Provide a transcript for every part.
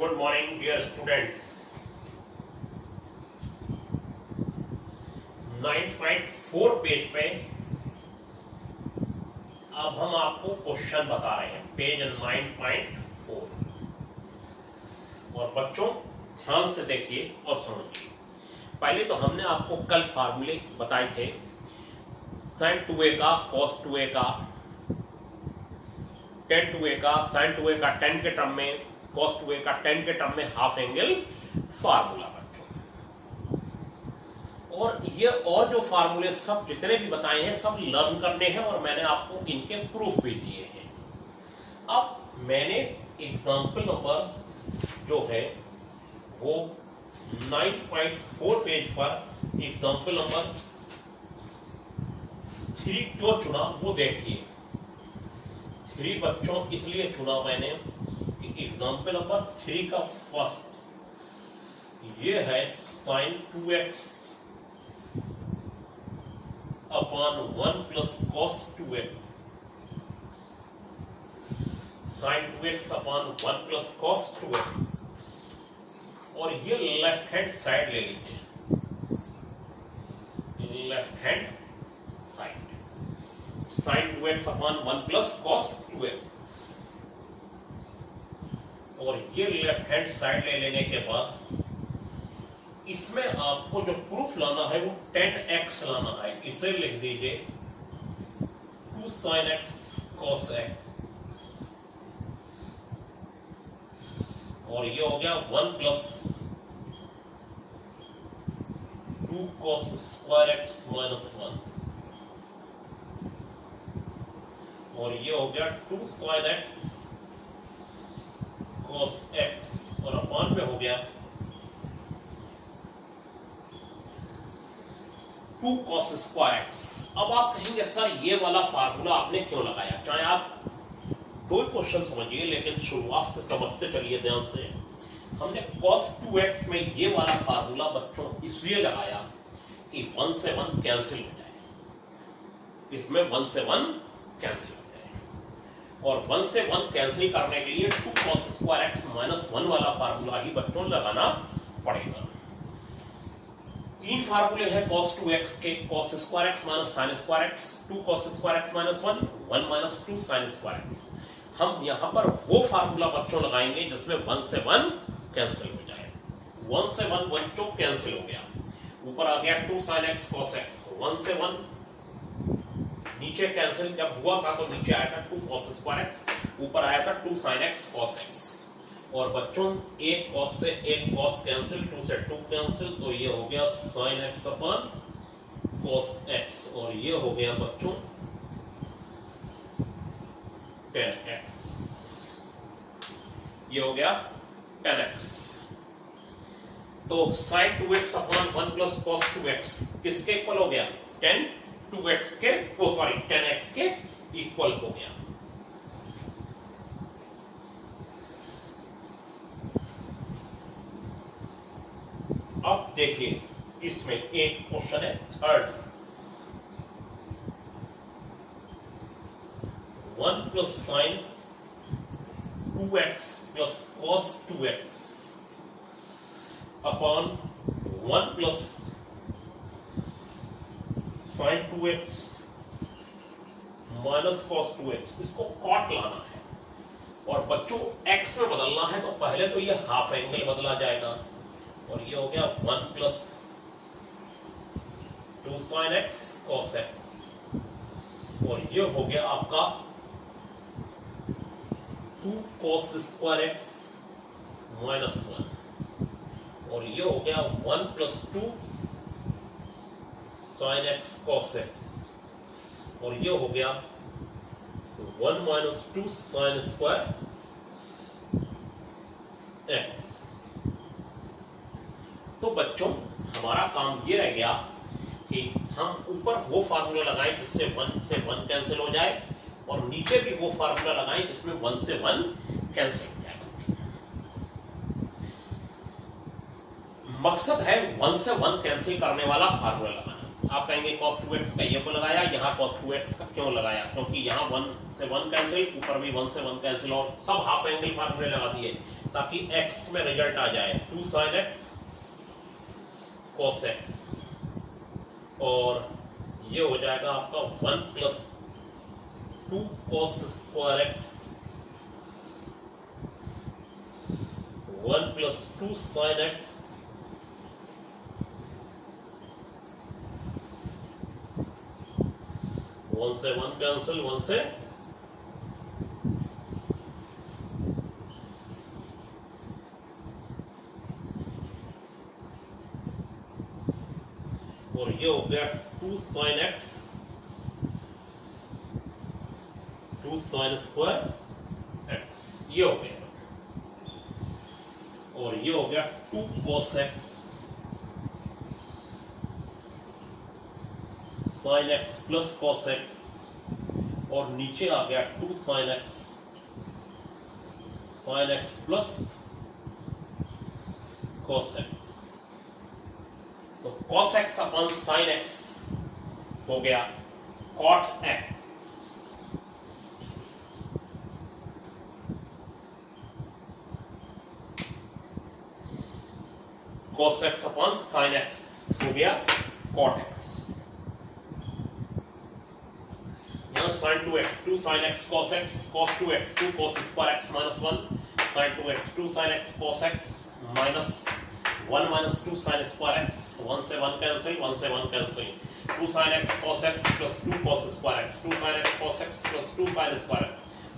Good morning dear students. 9.4 page पे अब हम आपको क्वेश्चन बता रहे हैं, पेज 9.4। और बच्चों ध्यान से देखिए और समझिए। पहले तो हमने आपको कल फार्मूले बताए थे, sin 2a का cos 2a का, tan 2a का sin 2a का tan के टर्म में, cos 2a का tan के टर्म में हाफ एंगल फार्मूला बच्चों। और जो फार्मूले सब जितने भी बताए हैं सब लर्न करने हैं और मैंने आपको इनके प्रूफ भी दिए हैं। अब मैंने एग्जाम्पल नंबर जो है वो 9.4 पेज पर एग्जाम्पल नंबर 3 क्यों चुना वो देखिए। 3 बच्चों इसलिए चुना मैंने कि एग्जाम्पल नंबर 3 का फर्स्ट ये है sin 2x upon 1 plus cos 2x, sin 2x upon 1 plus cos 2x। और ये लेफ्ट हैंड साइड ले लीजिए, left hand side sin 2x upon 1 plus cos 2x। और ये लेफ्ट हैंड साइड ले लेने के बाद इसमें आपको जो प्रूफ लाना है वो 10x लाना है। इसे लिख दीजिए 2 sin x cos x, और ये हो गया 1 plus 2 cos square x minus 1, और ये हो गया 2 sin x cos x, और अपॉन में हो गया 2 cos स्क्वायर x। अब आप कहेंगे सर ये वाला फार्मूला आपने क्यों लगाया? चाहे आप 2 क्वेश्चन समझिए लेकिन शुरुआत से समझते चलिए ध्यान से। हमने cos 2x में ये वाला फार्मूला बच्चों इसलिए लगाया कि 1 से 1 कैंसिल हो जाए, इसमें 1 से 1 कैंसिल हो जाए, और 1 से 1 कैंसिल करने के लिए 2 cos स्क्वायर x माइनस 1 वाला फार्मूला ही बच्चों लगाना पड़ेगा। 3 फार्मूले हैं cos 2x के, cos square x minus sin square x, 2 cos square x minus 1, 1 minus 2 sin square x। हम यहां पर वो फार्मूला बच्चों लगाएंगे जिसमें 1 से 1 कैंसिल हो जाए। 1 से 1 बच्चों कैंसिल हो गया, ऊपर आ गया 2 sin x cos x। 1 से 1 नीचे कैंसिल जब हुआ था तो नीचे आया था 2 cos स्क्वायर x, ऊपर आया था 2 sin x cos x। और बच्चों एक cos से एक cos कैंसिल, 2 से 2 कैंसिल, तो ये हो गया sin x upon cos x, और ये हो गया बच्चों 10x, ये हो गया 10x। तो sin 2x upon 1 plus cos 2x किसके इक्वल हो गया? 10 10x के इक्वल हो गया। अब देखिए इसमें एक क्वेश्चन है third, 1 plus sign 2x plus cos 2x upon 1 plus sin 2x minus cos 2x। इसको कॉट लाना है और बच्चों x में बदलना है, तो पहले तो ये हाफ एंगल बदला जाएगा, और ये हो गया 1 plus 2 sin x cos x, और ये हो गया आपका 2 cos स्क्वायर x माइनस 1, और ये हो गया 1 plus 2 sin x cos x, और ये हो गया 1 माइनस 2 sin स्क्वायर x। तो बच्चों हमारा काम ये रह गया कि हम ऊपर वो फार्मूला लगाएं जिससे 1 से 1 कैंसिल हो जाए, और नीचे भी वो फार्मूला लगाएं जिसमें 1 से 1 कैंसिल हो जाए। मकसद है 1 से 1 कैंसिल करने वाला फार्मूला लगाना। आप कहेंगे cos 2x का ये क्यों लगाया, यहाँ cos 2x का क्यों लगाया? क्योंकि यहाँ 1 से 1 कैंसिल, ऊपर भी 1 से 1 कैंसिल, और सब हाफ एंगल फार्मूले लगा दिए। ताकि x में रिजल्ट आ जाए 2 sin x cos x, और ये हो जाएगा आपका 1 plus 2 cos square x 1 plus 2 sin x 1 से 1 कैंसिल, 1 से और ये हो गया 2 sin x 2 sin square x, ये हो गया, और ये हो गया 2 cos x sin x plus cos x, और नीचे आ गया 2 sin x sin x plus cos x। तो cos x अपन sin x हो गया cot x, cos x अपन sin x हो गया cot x। यहाँ sin 2x 2 sin x cos x cos 2x 2 cos square x minus 1 sin 2x 2 sin x cos x minus 1 minus 2 sin square x 1 से 1 cancel, 1 से 1 cancel, 2 sin x cos x plus 2 cos square x 2 sin x cos x plus 2 sin square x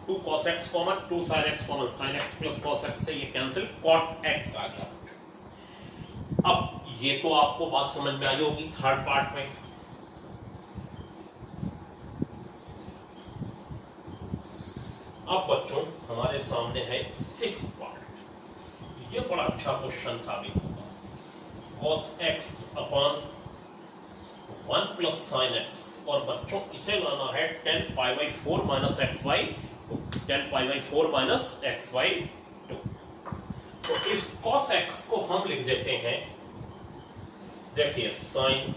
2 cos x common 2 sin x common sin x plus cos x से ये cancel, cot x आ गया। अब ये तो आपको बात समझ में आई होगी थर्ड पार्ट में। अब बच्चों हमारे सामने है सिक्स पार्ट, ये बड़ा अच्छा क्वेश्चन साबित होगा। cos x upon 1 plus sin x, और बच्चों इसे लाना है 10 pi by 4 minus x by 10 pi by 4 minus x by 2। तो इस cos x को हम लिख देते हैं, देखिए sin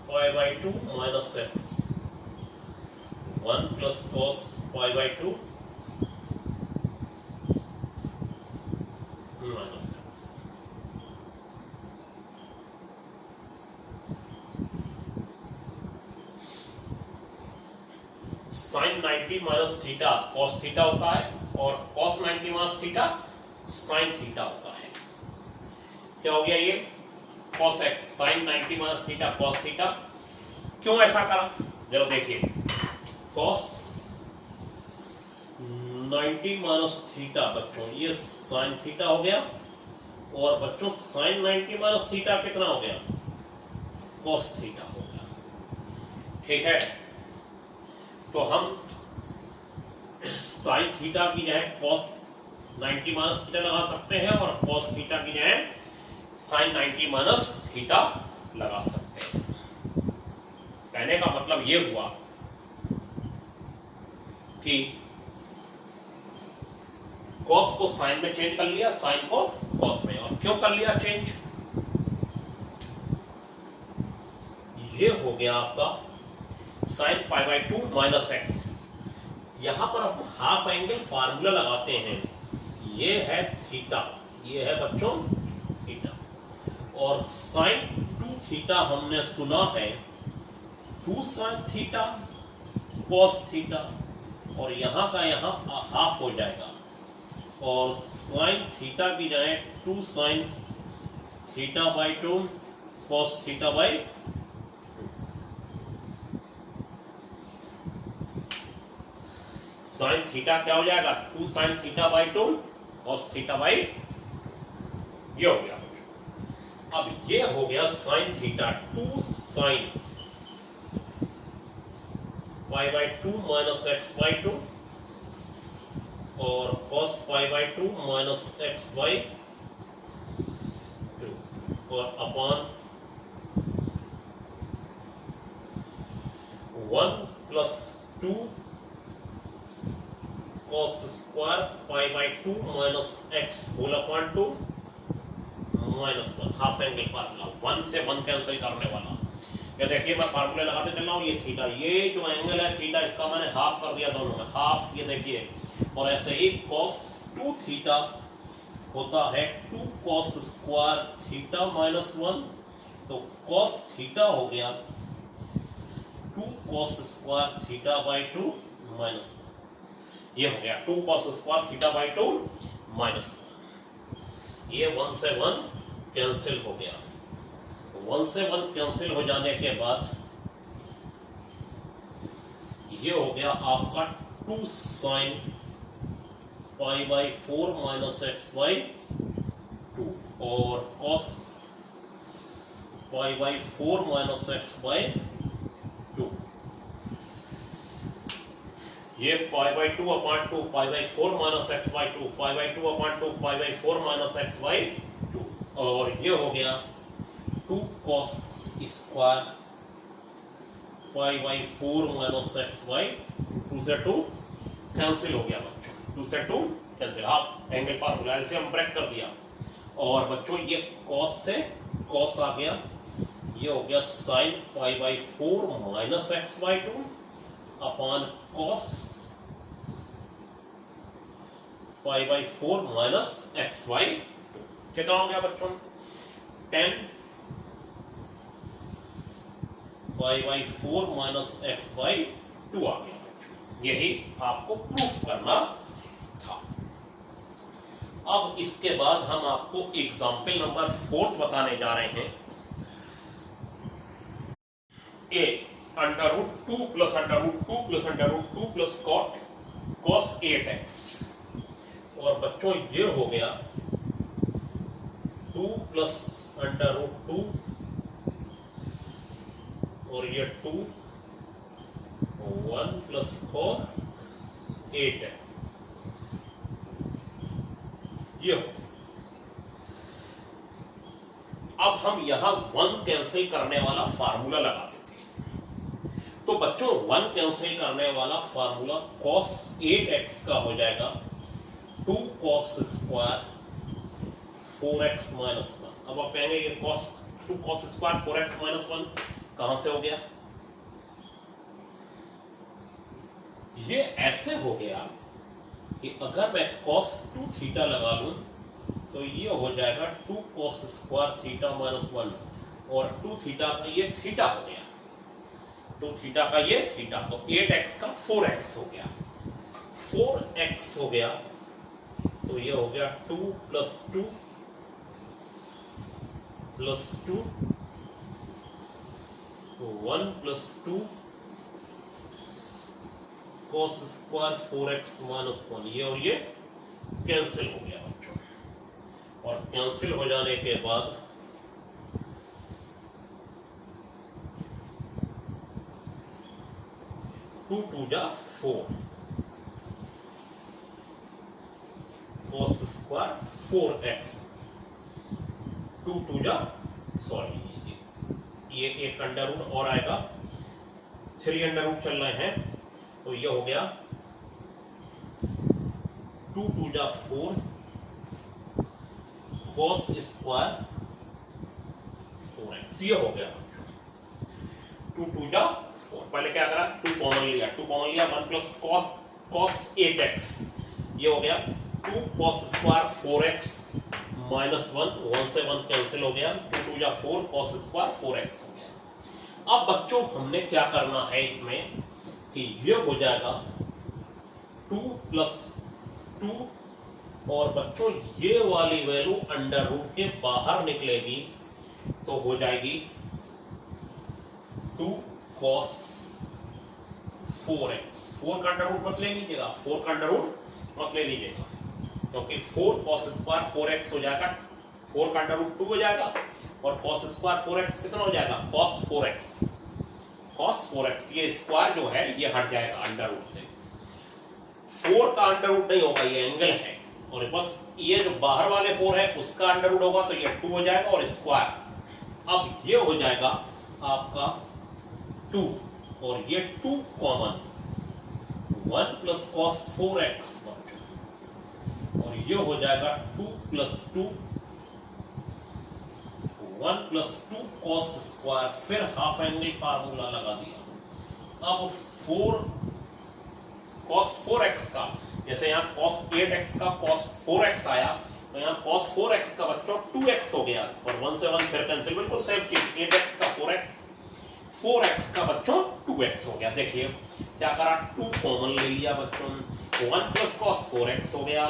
pi by 2 minus x 1 plus cos pi by 2 minus x. Sine 90 minus theta cos theta होता है, और cos 90 minus theta sine theta होता है। क्या हो गया ये cos x sine 90 minus theta cos theta. क्यों ऐसा करा जरा देखिए, cos 90 माइनस थीटा बच्चों ये साइन थीटा हो गया, और बच्चों साइन 90 माइनस थीटा कितना हो गया, cos थीटा हो गया। ठीक है, तो हम साइन थीटा की जगह cos 90 माइनस थीटा लगा सकते हैं, और cos थीटा की जगह साइन 90 माइनस थीटा लगा सकते हैं। कहने का मतलब ये हुआ कि cos को साइन में चेंज कर लिया, साइन को cos में। और क्यों कर लिया चेंज, ये हो गया आपका sign pi by 2 minus x. यहां पर हम हाफ एंगल फार्मूला लगाते हैं, ये है थीटा, ये है बच्चों थीटा, और साइन 2 थीटा हमने सुना है 2 साइन थीटा cos थीटा, और यहां का यहां हाफ हो जाएगा, और साइन थीटा की जाए 2 sine theta by 2 cos theta by 2। Sine theta क्या हो जाएगा 2 sine theta by 2 cos theta by, ये हो गया। अब ये हो गया sine theta 2 sine pi by 2 minus x by 2, और cos pi by 2 minus x by 2, और upon 1 plus 2 cos square pi by 2 minus x whole upon 2 minus 1, half angle formula 1 से 1 कैंसिल करने वाला, ये देखिए मैं फार्मूले लगाते चल रहा हूँ, ये थीटा, ये जो एंगल है थीटा, इसका मैंने हाफ कर दिया दोनों में, हाफ, ये देखिए। और ऐसे ही cos 2 थीटा होता है 2 cos स्क्वायर थीटा माइनस 1, तो cos थीटा हो गया 2 cos square theta by 2 minus 1, ये हो गया 2 cos square theta by 2 minus 1। ये 1 से 1 कैंसिल हो गया, 1 से 1 कैंसिल हो जाने के बाद ये हो गया आपका 2 sine pi by 4 minus x by 2 और cos pi by 4 minus x by 2, ये पाई by 2 upon 2 pi by 4 minus x by 2 pi by 2 upon 2 pi by 4 minus x by 2, और ये हो गया 2 cos square pi by 4 minus x by 2 से 2 cancel हो गया बच्चों, 2 से 2 कैंसिल, हाफ एंगल फार्मूला से हम ब्रेक कर दिया। और बच्चों ये cos से cos आ गया, ये हो गया sign pi by 4 minus x by 2 upon cos pi by 4 minus x by 2, कितना हो गया बच्चों 10 pi by 4 minus x by 2 आ गया बच्चों, यही आपको प्रूफ करना था। अब इसके बाद हम आपको एग्जाम्पल नंबर 4 बताने जा रहे हैं। A under root 2 plus under root 2 plus under root 2 plus cot cos 8x, और बच्चों ये हो गया 2 प्लस अंडर रूट 2 और ये 2 1 प्लस cos 8x, ये हो। अब हम यहां 1 कैंसिल करने वाला फार्मूला लगाते थे, तो बच्चों 1 कैंसिल करने वाला फार्मूला cos 8x का हो जाएगा 2 cos स्क्वायर 4x माइनस 1। अब आप कहेंगे ये 2 cos स्क्वायर 4x माइनस 1 कहां से हो गया? ये ऐसे हो गया कि अगर मैं cos 2 थीटा लगा लूं तो ये हो जाएगा 2 cos स्क्वायर थीटा माइनस 1, और 2 थीटा का ये थीटा हो गया, 2 थीटा का ये थीटा, तो 8x का 4x हो गया, 4x हो गया, तो ये हो गया 2 plus 2 plus 2 1 plus 2 cos square 4x minus 1, ये और ये कैंसिल हो गया बच्चों, और कैंसिल हो जाने के बाद टू टू जा 4 cos स्क्वायर 4x, 2 2 जा सॉरी ये एक अंडर रूट और आएगा, 3 अंडर रूट चल रहे हैं, तो ये हो गया 2 2 जा 4 cos स्क्वायर 4x, ये हो गया 2 2 जा 4। पहले क्या करा, 2 कॉमन लिया, 1 प्लस cos 8x, ये हो गया 2 cos स्क्वायर 4x माइनस 1 से 1 कैंसिल हो गया, 2 2 जा 4 cos स्क्वायर 4x हो गया। अब बच्चों हमने क्या करना है इसमें कि ये हो जाएगा 2 प्लस 2, और बच्चों ये वाली वैल्यू अंडर रूट के बाहर निकलेगी तो हो जाएगी 2 cos 4x, 4 का अंडर रूट मत ले लीजिएगा, 4 का अंडर रूट मत ले लीजिएगा, क्योंकि 4 cos स्क्वायर 4x हो जाएगा, 4 का अंडर रूट 2 हो जाएगा, और cos स्क्वायर 4x कितना हो जाएगा, cos 4x, ये स्क्वायर जो है ये हट जाएगा अंडर रूट से, 4 का अंडर रूट नहीं होगा, ये एंगल है, और बस ये जो बाहर वाले 4 है उसका अंडर रूट होगा तो ये 2 हो जाएगा, और स्क्वायर, अब ये हो जाएगा आपका 2, और ये 2 कॉमन 1 प्लस cos 4x, और ये हो जाएगा 2 प्लस 2 1 प्लस 2 कॉस स्क्वायर, फिर हाफ एंगल फार्मूला लगा दिया। अब 4 कॉस 4x का, जैसे यहाँ कॉस 8x का कॉस 4x आया, तो यहाँ cos 4x का बच्चों 2x हो गया, और 1 से 1 फिर कैंसिल, बिल्कुल सेम चीज। 8x का 4x का बच्चों 2x हो गया। देखिए क्या करा, 2 कॉमन ले लिया बच्चों, 1 प्लस cos 4x हो गया,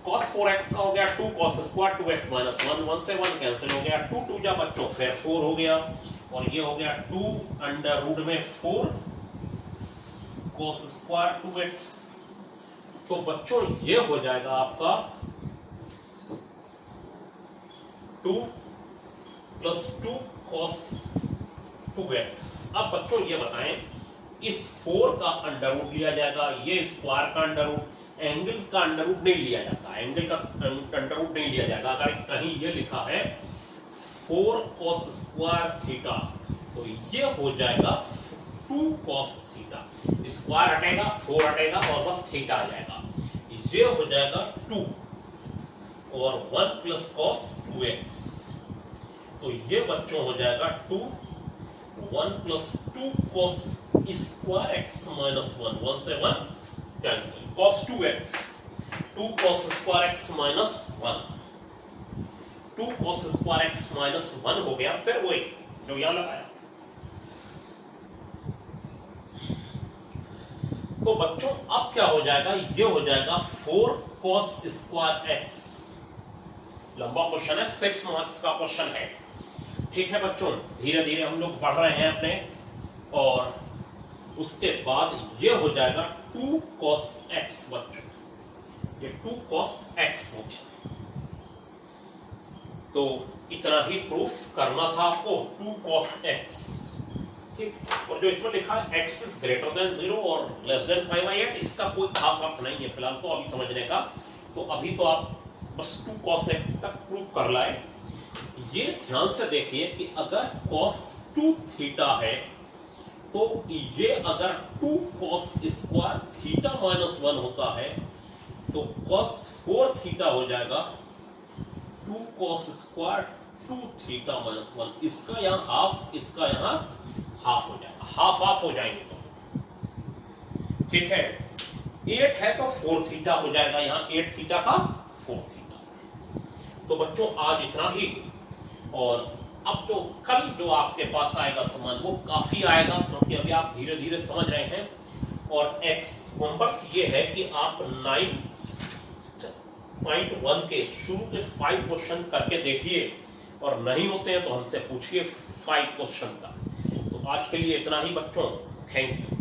cos 4x का हो गया 2 cos स्क्वायर 2x माइनस 1, 1 से 1 कैंसिल हो गया, 2 2 जा बच्चों फिर 4 हो गया, और ये हो गया 2 अंडर रूट में 4 cos स्क्वायर 2x। तो बच्चों ये हो जाएगा आपका 2 प्लस 2 cos 2x। अब बच्चों ये बताएं, इस 4 का अंडर रूट लिया जाएगा, ये स्क्वायर का अंडर रूट, एंगल का अंडर रूट नहीं लिया जाता, एंगल का अंडर रूट नहीं लिया जाएगा। अगर कहीं ये लिखा है 4 cos स्क्वायर थीटा, तो ये हो जाएगा 2 cos थीटा, स्क्वायर हटेगा 4 हटेगा और बस थीटा आ जाएगा, ये हो जाएगा 2 और 1 प्लस cos 2x। तो ये बच्चों हो जाएगा 2 1 plus 2 cos square x minus 1, 1 से 1 cancel, cos 2x 2 cos square x minus 1, 2 cos square x minus 1 हो गया, फिर वही जो यहां लगाया। तो बच्चों अब क्या हो जाएगा, ये हो जाएगा 4 cos स्क्वायर x। लंबा क्वेश्चन है, 6 मार्क्स का क्वेश्चन है, ठीक है बच्चों। धीरे धीरे हम लोग बढ़ रहे हैं अपने, और उसके बाद ये हो जाएगा 2 cos x बच्चों, ये 2 cos x हो गया। तो इतना ही प्रूफ करना था आपको, 2 cos x, ठीक। और जो इसमें लिखा है x इज ग्रेटर देन 0 और लेस देन 5/8, इसका कोई खास अर्थ नहीं है फिलहाल तो अभी समझने का। तो अभी तो आप बस 2 cos x तक प्रूफ कर लाए। ये ध्यान से देखिए कि अगर cos 2 थीटा है, तो ये अगर 2 cos स्क्वायर थीटा माइनस 1 होता है, तो cos 4 थीटा हो जाएगा 2 cos स्क्वायर 2 थीटा माइनस 1। इसका यहाँ हाफ, इसका यहाँ हाफ हो जाएगा, हाफ हाफ हो जाएंगे तो, ठीक है। 8 है तो 4 थीटा हो जाएगा, यहाँ 8 थीटा का 4 थीटा। तो बच्चों आज इतना ही, और अब जो कल जो आपके पास आएगा समान वो काफी आएगा, क्योंकि अभी आप धीरे धीरे समझ रहे हैं। और एक्स होमवर्क ये है कि आप 9.1 के शुरू के 5 क्वेश्चन करके देखिए, और नहीं होते हैं तो हमसे पूछिए 5 क्वेश्चन का। तो आज के लिए इतना ही बच्चों, थैंक यू।